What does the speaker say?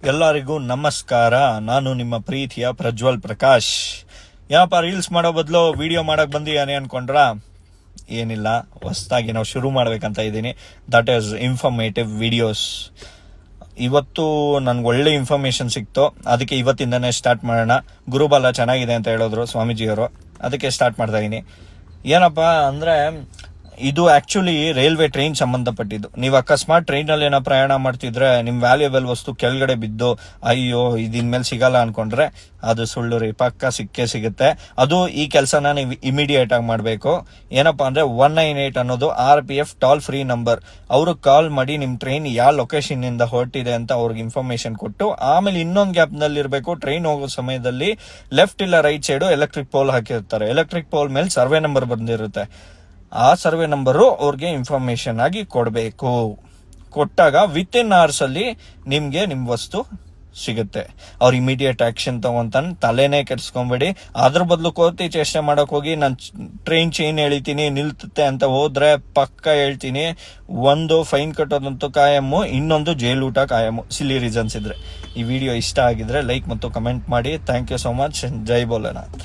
ಎಲ್ಲರಿಗೂ ನಮಸ್ಕಾರ. ನಾನು ನಿಮ್ಮ ಪ್ರೀತಿಯ ಪ್ರಜ್ವಲ್ ಪ್ರಕಾಶ್. ಏನಪ್ಪ ರೀಲ್ಸ್ ಮಾಡೋ ಬದಲು ವಿಡಿಯೋ ಮಾಡಕ್ ಬಂದಿಯಾನೆ ಅನ್ಕೊಂಡ್ರ? ಏನಿಲ್ಲ, ಹೊಸದಾಗಿ ನಾವು ಶುರು ಮಾಡ್ಬೇಕಂತ ಇದ್ದೀನಿ. That is informative videos. ಇವತ್ತು ನನ್ಗೆ ಒಳ್ಳೆ ಇನ್ಫಾರ್ಮೇಶನ್ ಸಿಕ್ತು, ಅದಕ್ಕೆ ಇವತ್ತಿಂದನೇ ಸ್ಟಾರ್ಟ್ ಮಾಡೋಣ. ಗುರುಬಲ ಚೆನ್ನಾಗಿದೆ ಅಂತ ಹೇಳಿದ್ರು ಸ್ವಾಮೀಜಿಯವರು, ಅದಕ್ಕೆ ಸ್ಟಾರ್ಟ್ ಮಾಡ್ತಾ ಇದೀನಿ. ಏನಪ್ಪ ಅಂದ್ರೆ, ಇದು ಆಕ್ಚುಲಿ ರೈಲ್ವೆ ಟ್ರೈನ್ ಸಂಬಂಧಪಟ್ಟಿದ್ದು. ನೀವು ಅಕಸ್ಮಾತ್ ಟ್ರೈನಲ್ಲಿ ಏನೋ ಪ್ರಯಾಣ ಮಾಡ್ತಿದ್ರೆ ನಿಮ್ ವ್ಯಾಲ್ಯೂಬಲ್ ವಸ್ತು ಕೆಳಗಡೆ ಬಿದ್ದು ಅಯ್ಯೋ ಇದಿನ್ಮೇಲೆ ಸಿಗಲ್ಲ ಅನ್ಕೊಂಡ್ರೆ ಅದು ಸುಳ್ಳು ರೀ, ಪಕ್ಕ ಸಿಕ್ಕೇ ಸಿಗುತ್ತೆ. ಅದು ಈ ಕೆಲಸನ ನೀವು ಇಮಿಡಿಯೇಟ್ ಆಗಿ ಮಾಡಬೇಕು. ಏನಪ್ಪಾ ಅಂದ್ರೆ 198 ಅನ್ನೋದು RPF ಟೋಲ್ ಫ್ರೀ ನಂಬರ್. ಅವ್ರಿಗೆ ಕಾಲ್ ಮಾಡಿ ನಿಮ್ ಟ್ರೈನ್ ಯಾವ ಲೊಕೇಶನ್ ಇಂದ ಹೊರಟಿದೆ ಅಂತ ಅವ್ರಿಗೆ ಇನ್ಫಾರ್ಮೇಶನ್ ಕೊಟ್ಟು, ಆಮೇಲೆ ಇನ್ನೊಂದು ಗ್ಯಾಪ್ ನಲ್ಲಿ ಇರಬೇಕು. ಟ್ರೈನ್ ಹೋಗೋ ಸಮಯದಲ್ಲಿ ಲೆಫ್ಟ್ ಇಲ್ಲ ರೈಟ್ ಸೈಡ್ ಎಲೆಕ್ಟ್ರಿಕ್ ಪೋಲ್ ಹಾಕಿರ್ತಾರೆ. ಎಲೆಕ್ಟ್ರಿಕ್ ಪೋಲ್ ಮೇಲೆ ಸರ್ವೆ ನಂಬರ್ ಬಂದಿರುತ್ತೆ. ಆ ಸರ್ವೆ ನಂಬರು ಅವ್ರಿಗೆ ಇನ್ಫಾರ್ಮೇಶನ್ ಆಗಿ ಕೊಡಬೇಕು. ಕೊಟ್ಟಾಗ ವಿತ್ ಇನ್ ಅವರ್ಸ್ ಅಲ್ಲಿ ನಿಮ್ಗೆ ನಿಮ್ ವಸ್ತು ಸಿಗುತ್ತೆ. ಅವ್ರು ಇಮಿಡಿಯೇಟ್ ಆಕ್ಷನ್ ತಗೊಂತಾನೆ, ತಲೆನೇ ಕೆಡ್ಸ್ಕೊಂಬೇಡಿ. ಅದ್ರ ಬದಲು ಕೋತಿ ಚೇಷ್ಟೆ ಮಾಡಕ್ ಹೋಗಿ ನಾನು ಟ್ರೈನ್ ಚೈನ್ ಎಳಿತೀನಿ ನಿಲ್ತುತ್ತೆ ಅಂತ ಹೋದ್ರೆ ಪಕ್ಕ ಹೇಳ್ತೀನಿ, ಒಂದು ಫೈನ್ ಕಟ್ಟೋದಂತೂ ಕಾಯಮ್ಮು, ಇನ್ನೊಂದು ಜೈಲ್ ಊಟ ಕಾಯಮ್ಮು, ಸಿಲಿ ರೀಸನ್ಸ್ ಇದ್ರೆ. ಈ ವಿಡಿಯೋ ಇಷ್ಟ ಆಗಿದ್ರೆ ಲೈಕ್ ಮತ್ತು ಕಮೆಂಟ್ ಮಾಡಿ. Thank you so much. Jai Bholenath.